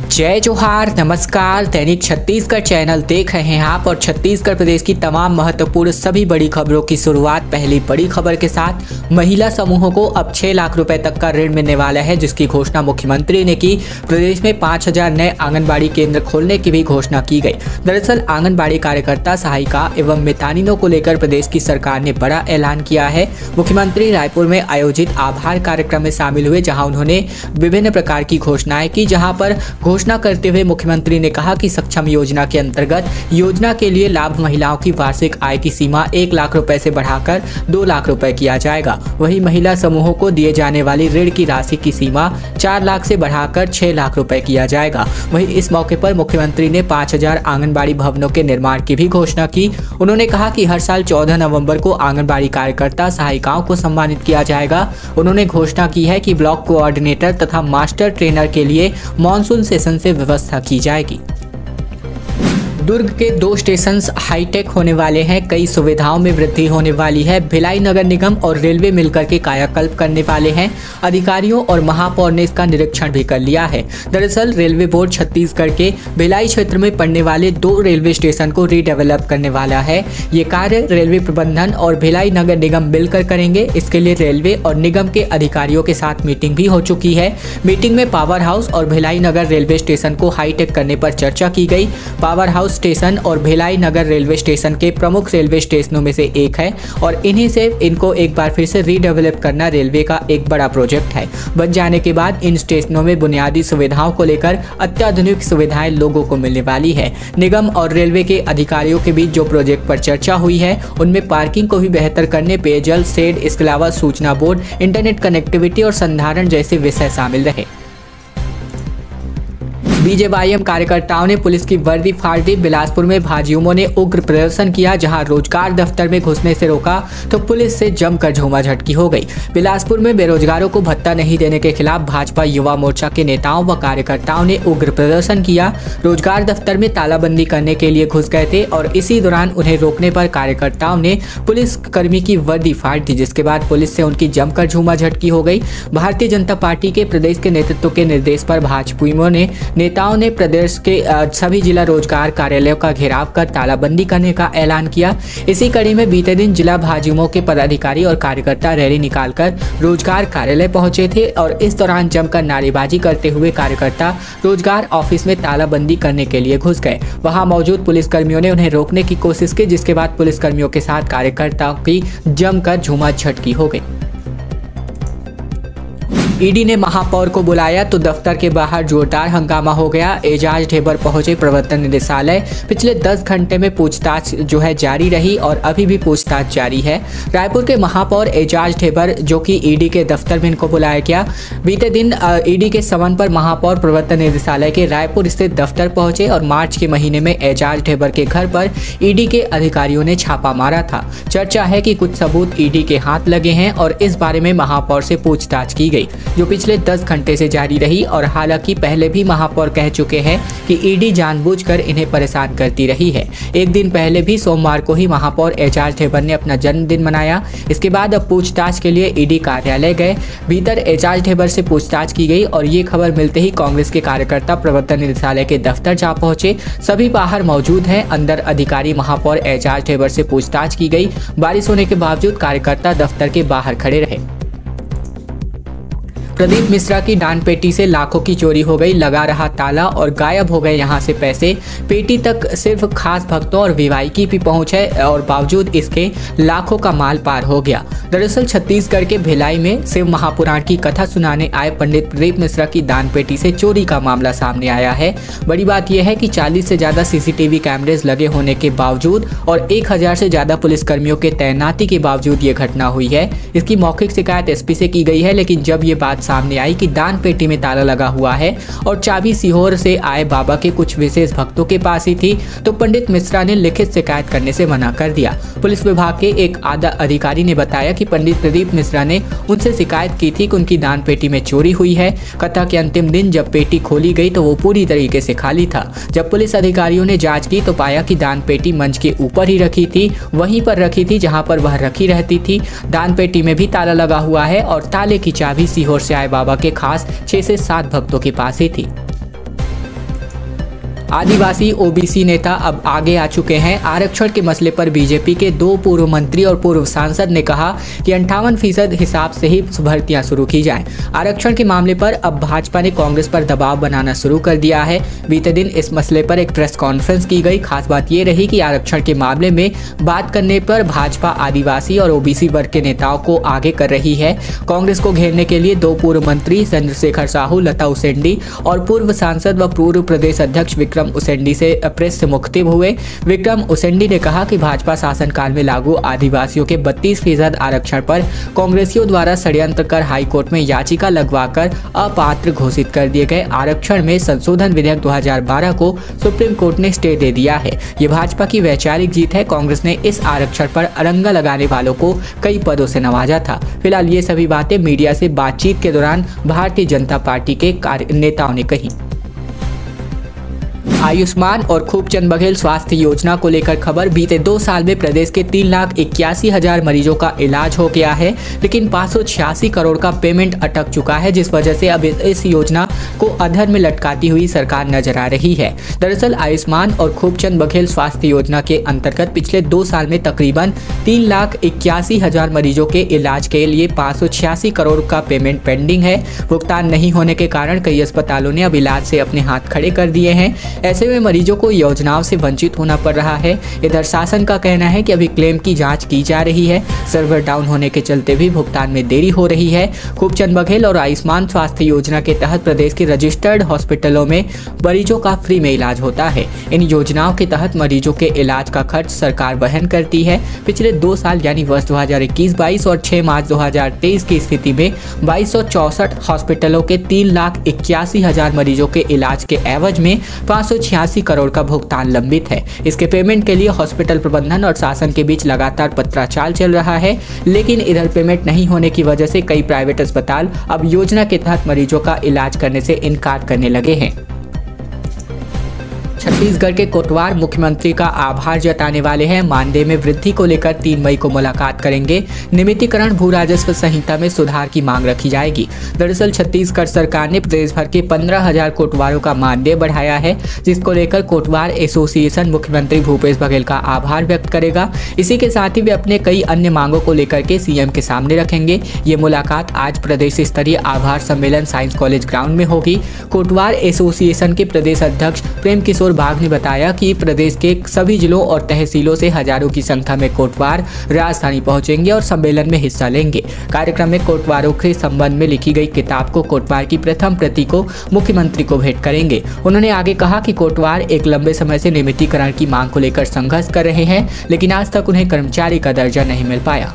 जय जोहार, नमस्कार। दैनिक छत्तीसगढ़ चैनल देख रहे हैं आप और छत्तीसगढ़ प्रदेश की तमाम महत्वपूर्ण सभी बड़ी खबरों की शुरुआत पहली बड़ी खबर के साथ। महिला समूहों को अब 6 लाख रुपए तक का ऋण मिलने वाला है, जिसकी घोषणा मुख्यमंत्री ने की। प्रदेश में 5000 नए आंगनबाड़ी केंद्र खोलने की भी घोषणा की गई। दरअसल आंगनबाड़ी कार्यकर्ता, सहायिका एवं मितानिनों को लेकर प्रदेश की सरकार ने बड़ा ऐलान किया है। मुख्यमंत्री रायपुर में आयोजित आभार कार्यक्रम में शामिल हुए, जहां उन्होंने विभिन्न प्रकार की घोषणाएं की। जहां पर घोषणा करते हुए मुख्यमंत्री ने कहा कि सक्षम योजना के अंतर्गत योजना के लिए लाभ महिलाओं की वार्षिक आय की सीमा 1 लाख रुपए से बढ़ाकर 2 लाख रुपए किया जाएगा। वहीं महिला समूहों को दिए जाने वाली ऋण की राशि की सीमा 4 लाख से बढ़ाकर 6 लाख रुपए किया जाएगा। वहीं इस मौके पर मुख्यमंत्री ने 5000 आंगनबाड़ी भवनों के निर्माण की भी घोषणा की। उन्होंने कहा कि हर साल 14 नवंबर को आंगनबाड़ी कार्यकर्ता, सहायिकाओं को सम्मानित किया जाएगा। उन्होंने घोषणा की है कि ब्लॉक कोऑर्डिनेटर तथा मास्टर ट्रेनर के लिए मानसून सेशन से व्यवस्था की जाएगी। दुर्ग के 2 स्टेशन हाईटेक होने वाले हैं। कई सुविधाओं में वृद्धि होने वाली है। भिलाई नगर निगम और रेलवे मिलकर के कायाकल्प करने वाले हैं। अधिकारियों और महापौर ने इसका निरीक्षण भी कर लिया है। दरअसल रेलवे बोर्ड छत्तीसगढ़ के भिलाई क्षेत्र में पड़ने वाले 2 रेलवे स्टेशन को रीडेवलप करने वाला है। ये कार्य रेलवे प्रबंधन और भिलाई नगर निगम मिलकर करेंगे। इसके लिए रेलवे और निगम के अधिकारियों के साथ मीटिंग भी हो चुकी है। मीटिंग में पावर हाउस और भिलाई नगर रेलवे स्टेशन को हाईटेक करने पर चर्चा की गई। पावर हाउस स्टेशन और भिलाई नगर रेलवे स्टेशन के प्रमुख रेलवे स्टेशनों में से एक है और इनको एक बार फिर से रीडेवलप करना रेलवे का एक बड़ा प्रोजेक्ट है। बन जाने के बाद इन स्टेशनों में बुनियादी सुविधाओं को लेकर अत्याधुनिक सुविधाएं लोगों को मिलने वाली है। निगम और रेलवे के अधिकारियों के बीच जो प्रोजेक्ट पर चर्चा हुई है, उनमें पार्किंग को भी बेहतर करने, पेयजल, शेड, इसके अलावा सूचना बोर्ड, इंटरनेट कनेक्टिविटी और संधारण जैसे विषय शामिल रहे। बीजेवाईएम कार्यकर्ताओं ने पुलिस की वर्दी फाड़ दी। बिलासपुर में भाजयुमों ने उग्र प्रदर्शन किया। जहां रोजगार दफ्तर में घुसने से रोका तो पुलिस से जमकर झूमाझटकी हो गई। बिलासपुर में बेरोजगारों को भत्ता नहीं देने के खिलाफ भाजपा युवा मोर्चा के नेताओं व कार्यकर्ताओं ने उग्र प्रदर्शन किया। रोजगार दफ्तर में तालाबंदी करने के लिए घुस गए थे और इसी दौरान उन्हें रोकने पर कार्यकर्ताओं ने पुलिस कर्मी की वर्दी फाड़ दी, जिसके बाद पुलिस से उनकी जमकर झूमाझटकी हो गई। भारतीय जनता पार्टी के प्रदेश के नेतृत्व के निर्देश पर भाजयुमों ने नेताओं ने प्रदेश के सभी जिला रोजगार कार्यालयों का घेराव कर तालाबंदी करने का ऐलान किया। इसी कड़ी में बीते दिन जिला भाजयुमो के पदाधिकारी और कार्यकर्ता रैली निकालकर रोजगार कार्यालय पहुंचे थे और इस दौरान जमकर नारेबाजी करते हुए कार्यकर्ता रोजगार ऑफिस में तालाबंदी करने के लिए घुस गए। वहां मौजूद पुलिसकर्मियों ने उन्हें रोकने की कोशिश की, जिसके बाद पुलिसकर्मियों के साथ कार्यकर्ताओं की जमकर झूमाझटकी हो गई। ईडी ने महापौर को बुलाया तो दफ्तर के बाहर जोरदार हंगामा हो गया। एजाज ढेबर पहुंचे प्रवर्तन निदेशालय। पिछले 10 घंटे में पूछताछ जारी रही और अभी भी पूछताछ जारी है। रायपुर के महापौर एजाज ढेबर, जो कि ईडी के दफ्तर में इनको बुलाया गया, बीते दिन ईडी के समन पर महापौर प्रवर्तन निदेशालय के रायपुर स्थित दफ्तर पहुंचे और मार्च के महीने में एजाज ढेबर के घर पर ईडी के अधिकारियों ने छापा मारा था। चर्चा है कि कुछ सबूत ईडी के हाथ लगे हैं और इस बारे में महापौर से पूछताछ की गई, जो पिछले 10 घंटे से जारी रही। और हालांकि पहले भी महापौर कह चुके हैं कि ईडी जानबूझकर इन्हें परेशान करती रही है। एक दिन पहले भी सोमवार को ही महापौर एजाज ढेबर ने अपना जन्मदिन मनाया। इसके बाद अब पूछताछ के लिए ईडी कार्यालय गए। भीतर एजाज ढेबर से पूछताछ की गई और ये खबर मिलते ही कांग्रेस के कार्यकर्ता प्रवर्तन निदेशालय के दफ्तर जा पहुंचे। सभी बाहर मौजूद हैं। अंदर अधिकारी महापौर एजाज ढेबर से पूछताछ की गई। बारिश होने के बावजूद कार्यकर्ता दफ्तर के बाहर खड़े रहे। प्रदीप मिश्रा की दान पेटी से लाखों की चोरी हो गई। लगा रहा ताला और गायब हो गए यहां से पैसे। पेटी तक सिर्फ खास भक्तों और वीआईपी की पहुंच है और बावजूद इसके लाखों का माल पार हो गया। दरअसल छत्तीसगढ़ के भिलाई में शिव महापुराण की कथा सुनाने आए पंडित प्रदीप मिश्रा की दान पेटी से चोरी का मामला सामने आया है। बड़ी बात यह है कि 40 से ज्यादा सीसीटीवी कैमरेज लगे होने के बावजूद और 1000 से ज्यादा पुलिसकर्मियों के तैनाती के बावजूद ये घटना हुई है। इसकी मौखिक शिकायत एसपी से की गई है, लेकिन जब ये बात सामने आई कि दान पेटी में ताला लगा हुआ है और चाबी सीहोर से आए बाबा के कुछ विशेष भक्तों के पास ही थी, तो पंडित मिश्रा ने लिखित शिकायत करने से मना कर दिया। पुलिस विभाग के एक आधा अधिकारी ने बताया कि पंडित प्रदीप मिश्रा ने उनसे शिकायत की थी कि उनकी दान पेटी में चोरी हुई है। कथा के अंतिम दिन जब पेटी खोली गई तो वो पूरी तरीके से खाली था। जब पुलिस अधिकारियों ने जांच की तो पाया कि दान पेटी मंच के ऊपर ही रखी थी, वहीं पर रखी थी जहां पर वह रखी रहती थी। दान पेटी में भी ताला लगा हुआ है और ताले की चाबी सीहोर से आए बाबा के खास 6 से 7 भक्तों के पास ही थी। आदिवासी ओबीसी नेता अब आगे आ चुके हैं। आरक्षण के मसले पर बीजेपी के 2 पूर्व मंत्री और पूर्व सांसद ने कहा कि 58% हिसाब से ही भर्तियां शुरू की जाएं। आरक्षण के मामले पर अब भाजपा ने कांग्रेस पर दबाव बनाना शुरू कर दिया है। बीते दिन इस मसले पर एक प्रेस कॉन्फ्रेंस की गई। खास बात ये रही कि आरक्षण के मामले में बात करने पर भाजपा आदिवासी और ओबीसी वर्ग के नेताओं को आगे कर रही है। कांग्रेस को घेरने के लिए 2 पूर्व मंत्री चंद्रशेखर साहू, लता उसेंडी और पूर्व सांसद व पूर्व प्रदेश अध्यक्ष विक्रम उसेंडी से प्रेस से मुख्तिब हुए। विक्रम उसेंडी ने कहा कि भाजपा शासनकाल में लागू आदिवासियों के 32% आरक्षण पर कांग्रेसियों द्वारा षड्यंत्र कर हाईकोर्ट में याचिका लगवाकर अपात्र घोषित कर दिए गए आरक्षण में संशोधन विधेयक 2012 को सुप्रीम कोर्ट ने स्टे दे दिया है। ये भाजपा की वैचारिक जीत है। कांग्रेस ने इस आरक्षण पर अरंगा लगाने वालों को कई पदों से नवाजा था। फिलहाल ये सभी बातें मीडिया से बातचीत के दौरान भारतीय जनता पार्टी के नेताओं ने कही। आयुष्मान और खूबचंद बघेल स्वास्थ्य योजना को लेकर खबर। बीते 2 साल में प्रदेश के 3,81,000 मरीजों का इलाज हो गया है, लेकिन 586 करोड़ का पेमेंट अटक चुका है, जिस वजह से अब इस योजना को अधर में लटकाती हुई सरकार नजर आ रही है। दरअसल आयुष्मान और खूबचंद बघेल स्वास्थ्य योजना के अंतर्गत पिछले 2 साल में तकरीबन 3,81,000 मरीजों के इलाज के लिए 586 करोड़ का पेमेंट पेंडिंग है। भुगतान नहीं होने के कारण कई अस्पतालों ने अब इलाज से अपने हाथ खड़े कर दिए हैं। ऐसे में मरीजों को योजनाओं से वंचित होना पड़ रहा है। इधर शासन का कहना है कि अभी क्लेम की जांच की जा रही है। सर्वर डाउन होने के चलते भी भुगतान में देरी हो रही है। खूबचंद बघेल और आयुष्मान स्वास्थ्य योजना के तहत प्रदेश के रजिस्टर्ड हॉस्पिटलों में मरीजों का फ्री में इलाज होता है। इन योजनाओं के तहत मरीजों के इलाज का खर्च सरकार वहन करती है। पिछले 2 साल यानी वर्ष 2021-22 और 6 मार्च 2023 की स्थिति में 2264 हॉस्पिटलों के 3,81,000 मरीजों के इलाज के एवज में 586 करोड़ का भुगतान लंबित है। इसके पेमेंट के लिए हॉस्पिटल प्रबंधन और शासन के बीच लगातार पत्राचाल चल रहा है, लेकिन इधर पेमेंट नहीं होने की वजह से कई प्राइवेट अस्पताल अब योजना के तहत मरीजों का इलाज करने से इनकार करने लगे हैं। छत्तीसगढ़ के कोटवार मुख्यमंत्री का आभार जताने वाले हैं। मानदेय में वृद्धि को लेकर 3 मई को मुलाकात करेंगे। नियमितीकरण भू राजस्व संहिता में सुधार की मांग रखी जाएगी। दरअसल छत्तीसगढ़ सरकार ने प्रदेश भर के 15,000 कोटवारों का मानदेय बढ़ाया है, जिसको लेकर कोटवार एसोसिएशन मुख्यमंत्री भूपेश बघेल का आभार व्यक्त करेगा। इसी के साथ ही वे अपने कई अन्य मांगों को लेकर के सीएम के सामने रखेंगे। ये मुलाकात आज प्रदेश स्तरीय आभार सम्मेलन साइंस कॉलेज ग्राउंड में होगी। कोटवार एसोसिएशन के प्रदेश अध्यक्ष प्रेम किशोर बाग ने बताया कि प्रदेश के सभी जिलों और तहसीलों से हजारों की संख्या में कोटवार राजधानी पहुंचेंगे और सम्मेलन में हिस्सा लेंगे। कार्यक्रम में कोटवारों के संबंध में लिखी गई किताब को कोटवार की प्रथम प्रति को मुख्यमंत्री को भेंट करेंगे। उन्होंने आगे कहा कि कोटवार एक लंबे समय से नियमितीकरण की मांग को लेकर संघर्ष कर रहे हैं, लेकिन आज तक उन्हें कर्मचारी का दर्जा नहीं मिल पाया।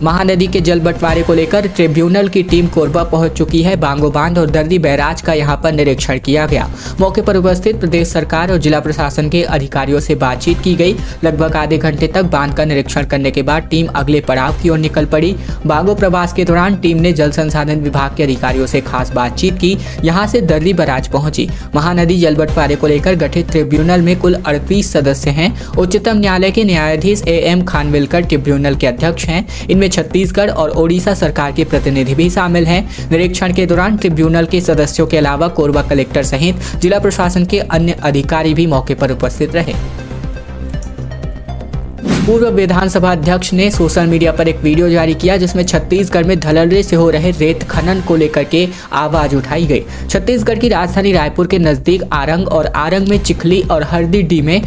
महानदी के जल बंटवारे को लेकर ट्रिब्यूनल की टीम कोरबा पहुंच चुकी है। बांगो बांध और दर्दी बैराज का यहां पर निरीक्षण किया गया। मौके पर उपस्थित प्रदेश सरकार और जिला प्रशासन के अधिकारियों से बातचीत की गई। लगभग आधे घंटे तक बांध का निरीक्षण करने के बाद टीम अगले पड़ाव की ओर निकल पड़ी। बांगो प्रवास के दौरान टीम ने जल संसाधन विभाग के अधिकारियों से खास बातचीत की। यहाँ से दर्दी बैराज पहुंची। महानदी जल बंटवारे को लेकर गठित ट्रिब्यूनल में कुल 38 सदस्य हैं। उच्चतम न्यायालय के न्यायाधीश AM खानविलकर ट्रिब्यूनल के अध्यक्ष हैं। इनमें छत्तीसगढ़ और ओडिशा सरकार के प्रतिनिधि भी शामिल हैं। निरीक्षण के दौरान ट्रिब्यूनल के सदस्यों के अलावा कोरबा कलेक्टर सहित जिला प्रशासन के अन्य अधिकारी भी मौके पर उपस्थित रहे। पूर्व विधानसभा अध्यक्ष ने सोशल मीडिया पर एक वीडियो जारी किया, जिसमें छत्तीसगढ़ में धड़ल्ले से हो रहे रेत खनन को लेकर के आवाज उठाई गई। छत्तीसगढ़ की राजधानी रायपुर के नजदीक आरंग और आरंग में चिखली और हरदीडी में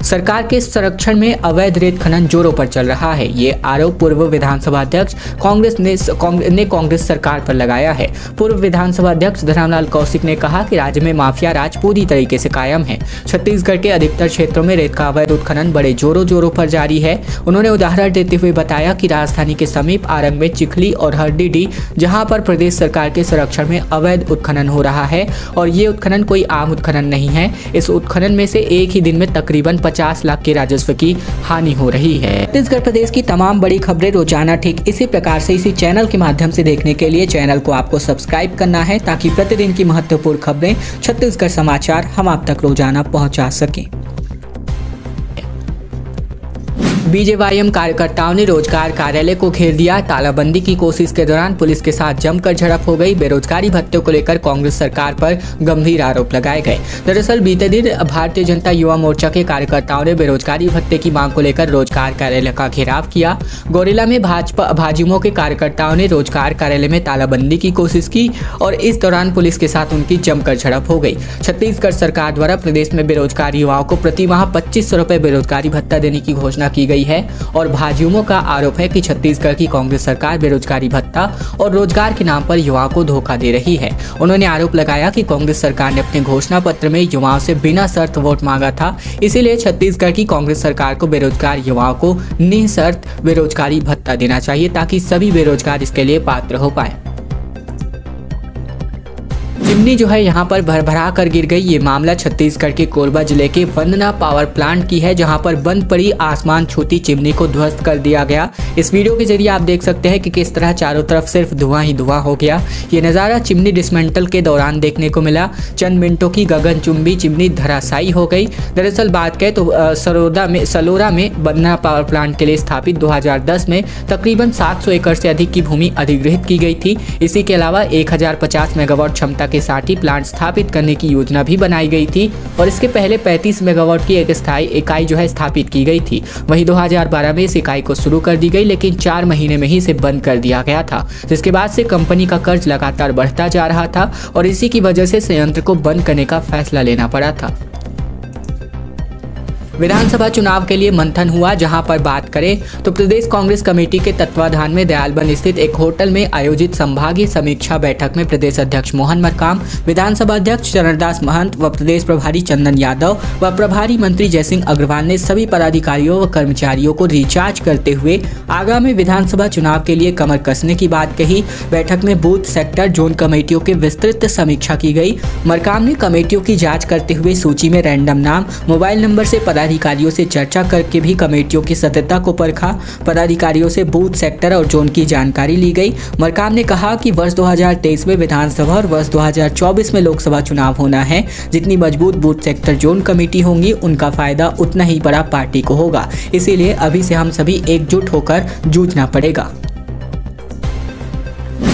सरकार के संरक्षण में अवैध रेत खनन जोरों पर चल रहा है। ये आरोप पूर्व विधानसभा अध्यक्ष ने कांग्रेस सरकार पर लगाया है। पूर्व विधानसभा अध्यक्ष धरमलाल कौशिक ने कहा कि राज्य में माफिया राज पूरी तरीके से कायम है। छत्तीसगढ़ के अधिकतर क्षेत्रों में रेत का अवैध उत्खनन बड़े जोरों पर जारी है। उन्होंने उदाहरण देते हुए बताया कि राजधानी के समीप आरंग में चिखली और हरदीडी, जहां पर प्रदेश सरकार के संरक्षण में अवैध उत्खनन हो रहा है और ये उत्खनन कोई आम उत्खनन नहीं है। इस उत्खनन में से एक ही दिन में तकरीबन 50 लाख के राजस्व की हानि हो रही है। छत्तीसगढ़ प्रदेश की तमाम बड़ी खबरें रोजाना ठीक इसी प्रकार से इसी चैनल के माध्यम से देखने के लिए चैनल को आपको सब्सक्राइब करना है, ताकि प्रतिदिन की महत्वपूर्ण खबरें छत्तीसगढ़ समाचार हम आप तक रोजाना पहुंचा सकें। बीजेवाईएम कार्यकर्ताओं ने रोजगार कार्यालय को घेर दिया। तालाबंदी की कोशिश के दौरान पुलिस के साथ जमकर झड़प हो गई। बेरोजगारी भत्ते को लेकर कांग्रेस सरकार पर गंभीर आरोप लगाए गए। दरअसल बीते दिन भारतीय जनता युवा मोर्चा के कार्यकर्ताओं ने बेरोजगारी भत्ते की मांग को लेकर रोजगार कार्यालय का घेराव किया। गौरेला में भाजपा के कार्यकर्ताओं ने रोजगार कार्यालय में तालाबंदी की कोशिश की और इस दौरान पुलिस के साथ उनकी जमकर झड़प हो गई। छत्तीसगढ़ सरकार द्वारा प्रदेश में बेरोजगार युवाओं को प्रति माह 2500 रुपए बेरोजगारी भत्ता देने की घोषणा की गई है और भाजयुमों का आरोप है कि छत्तीसगढ़ की कांग्रेस सरकार बेरोजगारी भत्ता और रोजगार के नाम पर युवाओं को धोखा दे रही है। उन्होंने आरोप लगाया कि कांग्रेस सरकार ने अपने घोषणा पत्र में युवाओं से बिना शर्त वोट मांगा था, इसीलिए छत्तीसगढ़ की कांग्रेस सरकार को बेरोजगार युवाओं को निःशर्त बेरोजगारी भत्ता देना चाहिए ताकि सभी बेरोजगार इसके लिए पात्र हो पाए। चिमनी जो है यहाँ पर भरभरा कर गिर गई। ये मामला छत्तीसगढ़ के कोरबा जिले के वंदना पावर प्लांट की है, जहाँ पर बंद पड़ी आसमान छूती चिमनी को ध्वस्त कर दिया गया। इस वीडियो के जरिए आप देख सकते हैं कि किस तरह चारों तरफ सिर्फ धुआं ही धुआं हो गया। ये नज़ारा चिमनी डिसमेंटल के दौरान देखने को मिला। चंद मिनटों की गगनचुंबी चिमनी धराशायी हो गई। दरअसल बात करें तो सलोरा में वंदना पावर प्लांट के लिए स्थापित 2010 में तकरीबन 700 एकड़ से अधिक की भूमि अधिग्रहित की गई थी। इसी के अलावा 1050 मेगावाट क्षमता के साथ ही प्लांट स्थापित करने की योजना भी बनाई गई थी और इसके पहले 35 मेगावाट की एक स्थायी इकाई जो है स्थापित की गई थी। वहीं 2012 में इस इकाई को शुरू कर दी गई, लेकिन 4 महीने में ही इसे बंद कर दिया गया था, जिसके बाद से कंपनी का कर्ज लगातार बढ़ता जा रहा था और इसी की वजह से संयंत्र को बंद करने का फैसला लेना पड़ा था। विधानसभा चुनाव के लिए मंथन हुआ, जहां पर बात करें तो प्रदेश कांग्रेस कमेटी के तत्वाधान में दयालबन स्थित एक होटल में आयोजित संभागीय समीक्षा बैठक में प्रदेश अध्यक्ष मोहन मरकाम, विधानसभा अध्यक्ष चरणदास महंत व प्रदेश प्रभारी चंदन यादव व प्रभारी मंत्री जयसिंह अग्रवाल ने सभी पदाधिकारियों व कर्मचारियों को रिचार्ज करते हुए आगामी विधानसभा चुनाव के लिए कमर कसने की बात कही। बैठक में बूथ, सेक्टर, जोन कमेटियों की विस्तृत समीक्षा की गई। मरकाम ने कमेटियों की जाँच करते हुए सूची में रैंडम नाम, मोबाइल नंबर से पदाधिकारियों से चर्चा करके भी कमेटियों की सत्यता को परखा। पदाधिकारियों से बूथ, सेक्टर और जोन की जानकारी ली गई। मरकाम ने कहा कि वर्ष 2023 में विधानसभा और वर्ष 2024 में लोकसभा चुनाव होना है। जितनी मजबूत बूथ, सेक्टर, जोन कमेटी होंगी उनका फायदा उतना ही बड़ा पार्टी को होगा। इसीलिए अभी से हम सभी एकजुट होकर जूझना पड़ेगा।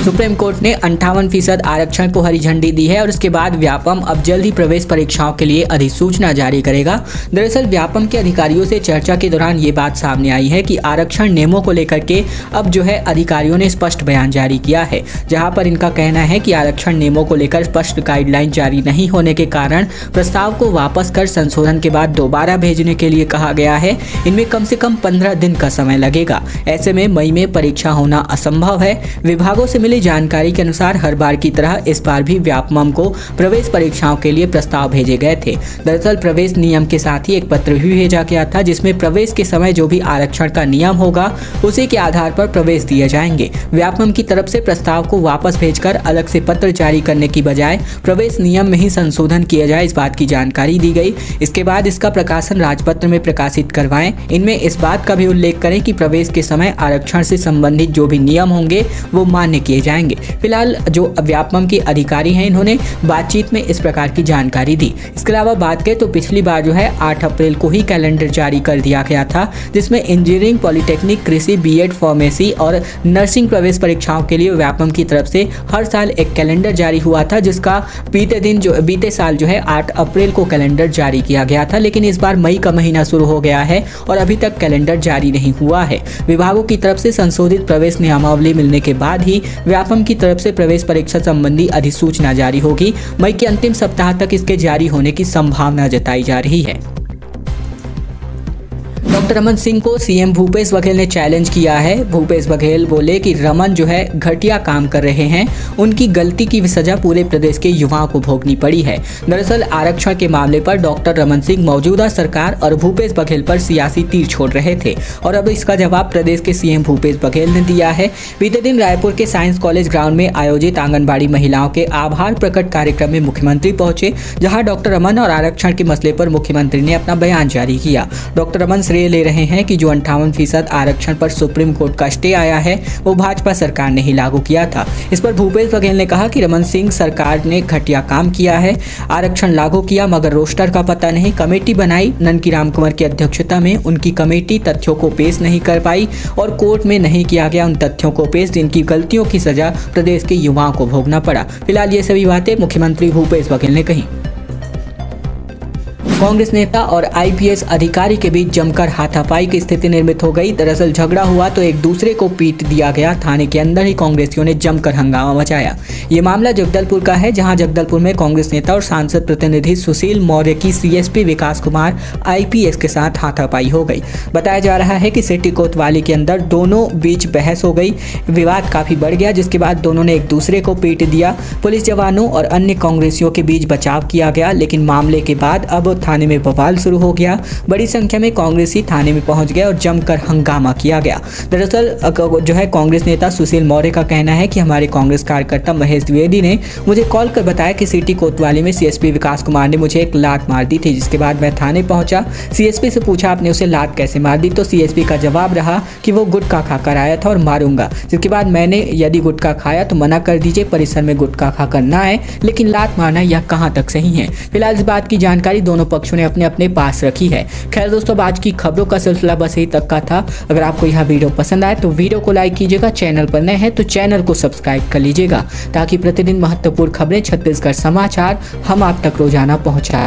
सुप्रीम कोर्ट ने 58% आरक्षण को हरी झंडी दी है और इसके बाद व्यापम अब जल्द ही प्रवेश परीक्षाओं के लिए अधिसूचना जारी करेगा। दरअसल व्यापम के अधिकारियों से चर्चा के दौरान ये बात सामने आई है कि आरक्षण नियमों को लेकर के अब जो है अधिकारियों ने स्पष्ट बयान जारी किया है, जहां पर इनका कहना है कि आरक्षण नियमों को लेकर स्पष्ट गाइडलाइन जारी नहीं होने के कारण प्रस्ताव को वापस कर संशोधन के बाद दोबारा भेजने के लिए कहा गया है। इनमें कम से कम 15 दिन का समय लगेगा। ऐसे में मई में परीक्षा होना असंभव है। विभागों से जानकारी के अनुसार हर बार की तरह इस बार भी व्यापमं को प्रवेश परीक्षाओं के लिए प्रस्ताव भेजे गए थे। दरअसल प्रवेश नियम के साथ ही एक पत्र भी भेजा गया था, जिसमें प्रवेश के समय जो भी आरक्षण का नियम होगा उसी के आधार पर प्रवेश दिए जाएंगे। व्यापमं की तरफ से प्रस्ताव को वापस भेजकर अलग से पत्र जारी करने की बजाय प्रवेश नियम में ही संशोधन किया जाए, इस बात की जानकारी दी गई। इसके बाद इसका प्रकाशन राजपत्र में प्रकाशित करवाएं। इनमें इस बात का भी उल्लेख करें कि प्रवेश के समय आरक्षण से संबंधित जो भी नियम होंगे वो मान्य किए जाएंगे। फिलहाल जो व्यापमं के अधिकारी हैं इन्होंने बातचीत में इस प्रकार की जानकारी दी। इसके अलावा बात करें तो पिछली बार जो है 8 अप्रैल को ही कैलेंडर जारी कर दिया गया था, जिसमें इंजीनियरिंग, पॉलिटेक्निक, कृषि, बीएड, फार्मेसी और नर्सिंग प्रवेश परीक्षाओं के लिए व्यापमं की तरफ से हर साल एक कैलेंडर जारी हुआ था, जिसका बीते साल जो है 8 अप्रैल को कैलेंडर जारी किया गया था। लेकिन इस बार मई का महीना शुरू हो गया है और अभी तक कैलेंडर जारी नहीं हुआ है। विभागों की तरफ से संशोधित प्रवेश नियमावली मिलने के बाद ही व्यापमं की तरफ से प्रवेश परीक्षा संबंधी अधिसूचना जारी होगी। मई के अंतिम सप्ताह तक इसके जारी होने की संभावना जताई जा रही है। डॉक्टर रमन सिंह को सीएम भूपेश बघेल ने चैलेंज किया है। भूपेश बघेल बोले कि रमन जो है घटिया काम कर रहे हैं, उनकी गलती की सजा पूरे प्रदेश के युवाओं को भोगनी पड़ी है। दरअसल आरक्षण के मामले पर डॉक्टर रमन सिंह मौजूदा सरकार और भूपेश बघेल पर सियासी तीर छोड़ रहे थे और अब इसका जवाब प्रदेश के सीएम भूपेश बघेल ने दिया है। बीते दिन रायपुर के साइंस कॉलेज ग्राउंड में आयोजित आंगनबाड़ी महिलाओं के आभार प्रकट कार्यक्रम में मुख्यमंत्री पहुंचे, जहां डॉक्टर रमन और आरक्षण के मसले पर मुख्यमंत्री ने अपना बयान जारी किया। डॉक्टर रमन श्रेय ले दे रहे हैं कि जो 58% आरक्षण पर सुप्रीम कोर्ट का स्टे आया है वो भाजपा सरकार ने ही लागू किया था। इस पर भूपेश बघेल ने कहा कि रमन सिंह सरकार ने घटिया काम किया है, आरक्षण लागू किया मगर रोस्टर का पता नहीं, कमेटी बनाई, ननकी राम कुंवर की अध्यक्षता में उनकी कमेटी तथ्यों को पेश नहीं कर पाई और कोर्ट में नहीं किया गया उन तथ्यों को पेश जिनकी गलतियों की सजा प्रदेश के युवाओं को भोगना पड़ा। फिलहाल ये सभी बातें मुख्यमंत्री भूपेश बघेल ने कही। कांग्रेस नेता और आईपीएस अधिकारी के बीच जमकर हाथापाई की स्थिति निर्मित हो गई। दरअसल झगड़ा हुआ तो एक दूसरे को पीट दिया गया। थाने के अंदर ही कांग्रेसियों ने जमकर हंगामा मचाया। ये मामला जगदलपुर का है, जहां जगदलपुर में कांग्रेस नेता और सांसद प्रतिनिधि सुशील मौर्य की सीएसपी विकास कुमार आईपीएस के साथ हाथापाई हो गई। बताया जा रहा है कि सिटी कोतवाली के अंदर दोनों बीच बहस हो गई, विवाद काफी बढ़ गया, जिसके बाद दोनों ने एक दूसरे को पीट दिया। पुलिस जवानों और अन्य कांग्रेसियों के बीच बचाव किया गया, लेकिन मामले के बाद अब थाने में बवाल शुरू हो गया। बड़ी संख्या में कांग्रेसी थाने में पहुंच गए और जमकर हंगामा किया गया। दरअसल जो है कांग्रेस नेता सुशील मौर्य का कहना है कि हमारे कांग्रेस कार्यकर्ता महेश द्विवेदी ने मुझे कॉल कर बताया कि सिटी कोतवाली में सीएसपी विकास कुमार ने मुझे एक लात मार दी थी, जिसके बाद मैं थाने पहुंचा। सीएसपी से पूछा आपने उसे लात कैसे मार दी, तो सीएसपी का जवाब रहा कि वो गुटखा खाकर आया था और मारूंगा। जिसके बाद मैंने यदि गुटखा खाया तो मना कर दीजिए, परिसर में गुटखा खाकर ना आए, लेकिन लात मारना यह कहां तक सही है। फिलहाल इस बात की जानकारी दोनों पक्षों ने अपने अपने पास रखी है। खैर दोस्तों, आज की खबरों का सिलसिला बस यही तक का था। अगर आपको यह वीडियो पसंद आए तो वीडियो को लाइक कीजिएगा, चैनल पर नए हैं तो चैनल को सब्सक्राइब कर लीजिएगा ताकि प्रतिदिन महत्वपूर्ण खबरें छत्तीसगढ़ समाचार हम आप तक रोजाना पहुंचाएं।